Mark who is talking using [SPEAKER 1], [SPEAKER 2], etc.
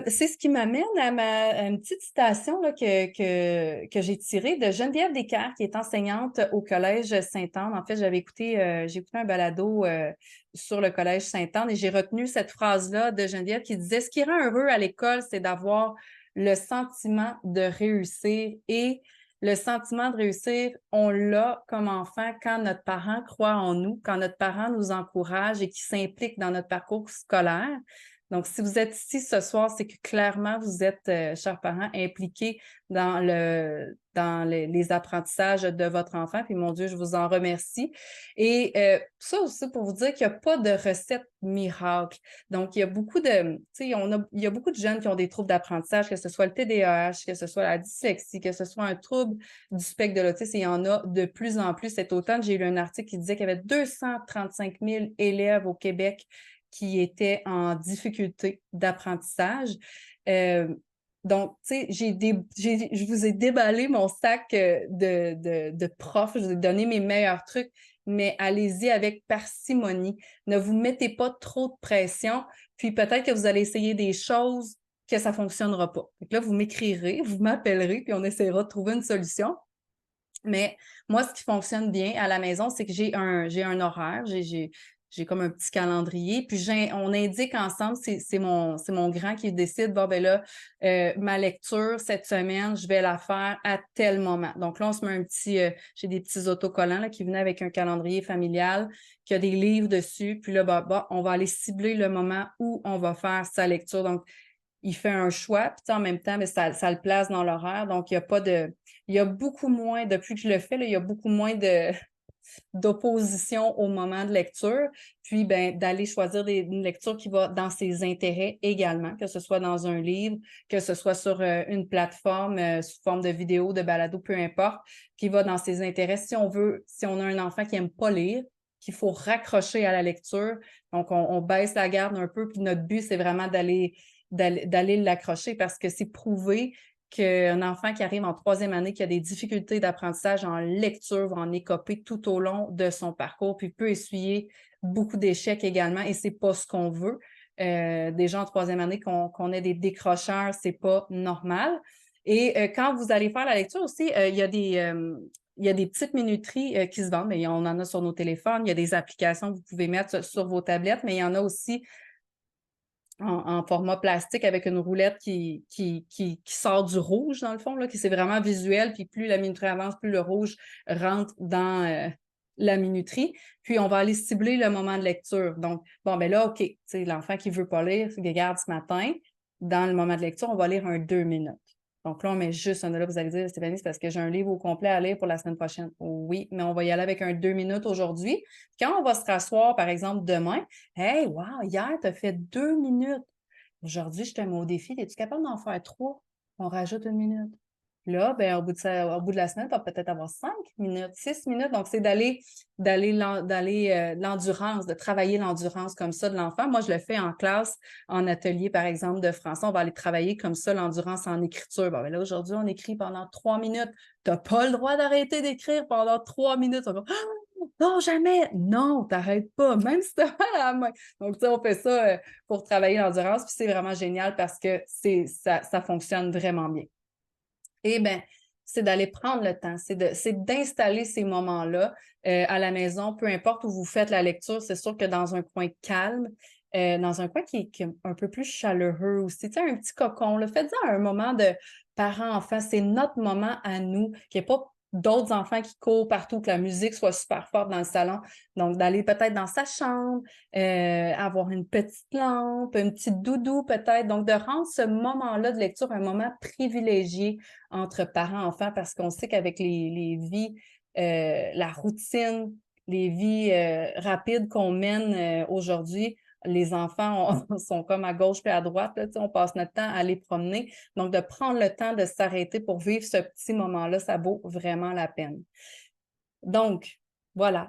[SPEAKER 1] C'est ce qui m'amène à une petite citation là, que j'ai tirée de Geneviève Descaires, qui est enseignante au Collège Sainte-Anne. En fait, j'ai écouté un balado sur le Collège Sainte-Anne et j'ai retenu cette phrase-là de Geneviève qui disait: Ce qui rend heureux à l'école, c'est d'avoir le sentiment de réussir. Et le sentiment de réussir, on l'a comme enfant quand notre parent croit en nous, quand notre parent nous encourage et qui s'implique dans notre parcours scolaire. Donc, si vous êtes ici ce soir, c'est que clairement, vous êtes, chers parents, impliqués dans les apprentissages de votre enfant. Puis, mon Dieu, je vous en remercie. Et ça aussi pour vous dire qu'il n'y a pas de recette miracle. Donc, il y a beaucoup de, tu sais, il y a beaucoup de jeunes qui ont des troubles d'apprentissage, que ce soit le TDAH, que ce soit la dyslexie, que ce soit un trouble du spectre de l'autisme. Et il y en a de plus en plus. Cet automne, j'ai lu un article qui disait qu'il y avait 235 000 élèves au Québec qui étaient en difficulté d'apprentissage. Euh, donc, tu sais, je vous ai déballé mon sac de profs, je vous ai donné mes meilleurs trucs, mais allez-y avec parcimonie. Ne vous mettez pas trop de pression, puis peut-être que vous allez essayer des choses que ça ne fonctionnera pas. Donc là, vous m'écrirez, vous m'appellerez, puis on essaiera de trouver une solution. Mais moi, ce qui fonctionne bien à la maison, c'est que j'ai un horaire, j'ai comme un petit calendrier, puis on indique ensemble, c'est mon grand qui décide, bon, ben là, ma lecture cette semaine, je vais la faire à tel moment. Donc là, on se met j'ai des petits autocollants là, qui venaient avec un calendrier familial, qui a des livres dessus, puis là, on va aller cibler le moment où on va faire sa lecture. Donc, il fait un choix, puis en même temps, mais ça le place dans l'horaire. Donc, il y a pas de. Il y a beaucoup moins, depuis que je le fais, là, il y a beaucoup moins d'opposition au moment de lecture. Puis, ben, d'aller choisir une lecture qui va dans ses intérêts également, que ce soit dans un livre, que ce soit sur une plateforme sous forme de vidéo, de balado, peu importe, qui va dans ses intérêts. Si on a un enfant qui n'aime pas lire, qu'il faut raccrocher à la lecture, donc on baisse la garde un peu, puis notre but, c'est vraiment d'aller l'accrocher parce que c'est prouvé qu'un enfant qui arrive en troisième année, qui a des difficultés d'apprentissage en lecture, va en écoper tout au long de son parcours, puis peut essuyer beaucoup d'échecs également, et c'est pas ce qu'on veut. Des gens en troisième année qu'on ait des décrocheurs, c'est pas normal. Et quand vous allez faire la lecture aussi, il y a des petites minuteries qui se vendent, mais on en a sur nos téléphones, il y a des applications que vous pouvez mettre sur vos tablettes, mais il y en a aussi en format plastique avec une roulette qui sort du rouge, dans le fond, là, qui c'est vraiment visuel, puis plus la minuterie avance, plus le rouge rentre dans la minuterie. Puis, on va aller cibler le moment de lecture. Donc, bon, ben là, OK, tu sais, l'enfant qui veut pas lire, regarde ce matin, dans le moment de lecture, on va lire un 2 minutes. Donc là, on met juste un là, vous allez dire, Stéphanie, c'est parce que j'ai un livre au complet à lire pour la semaine prochaine. Oui, mais on va y aller avec un 2 minutes aujourd'hui. Quand on va se rasseoir, par exemple, demain, hey, wow, hier, tu as fait 2 minutes. Aujourd'hui, je te mets au défi. Es-tu capable d'en faire trois? On rajoute 1 minute. Là, ben, au bout de la semaine, tu vas peut-être avoir 5 minutes, 6 minutes. Donc, c'est d'aller l'endurance, de travailler l'endurance comme ça de l'enfant. Moi, je le fais en classe, en atelier, par exemple, de français. On va aller travailler comme ça l'endurance en écriture. Bon, ben là, aujourd'hui, on écrit pendant 3 minutes. Tu n'as pas le droit d'arrêter d'écrire pendant 3 minutes. On va, non, jamais! Non, t'arrêtes pas, même si t'as mal à la main. Donc, tu sais, on fait ça pour travailler l'endurance, puis c'est vraiment génial parce que ça fonctionne vraiment bien. Eh bien, c'est d'aller prendre le temps, c'est d'installer ces moments-là à la maison, peu importe où vous faites la lecture, c'est sûr que dans un coin calme, dans un coin qui est un peu plus chaleureux aussi, tu sais, un petit cocon, là, faites-en un moment de parents-enfants, c'est notre moment à nous, qu'il n'y ait pas d'autres enfants qui courent partout, que la musique soit super forte dans le salon. Donc, d'aller peut-être dans sa chambre, avoir une petite lampe, une petite doudou peut-être. Donc, de rendre ce moment-là de lecture un moment privilégié entre parents-enfants parce qu'on sait qu'avec les vies, la routine, les vies rapides qu'on mène aujourd'hui, les enfants sont comme à gauche et à droite, là, on passe notre temps à les promener. Donc, de prendre le temps de s'arrêter pour vivre ce petit moment-là, ça vaut vraiment la peine. Donc, voilà.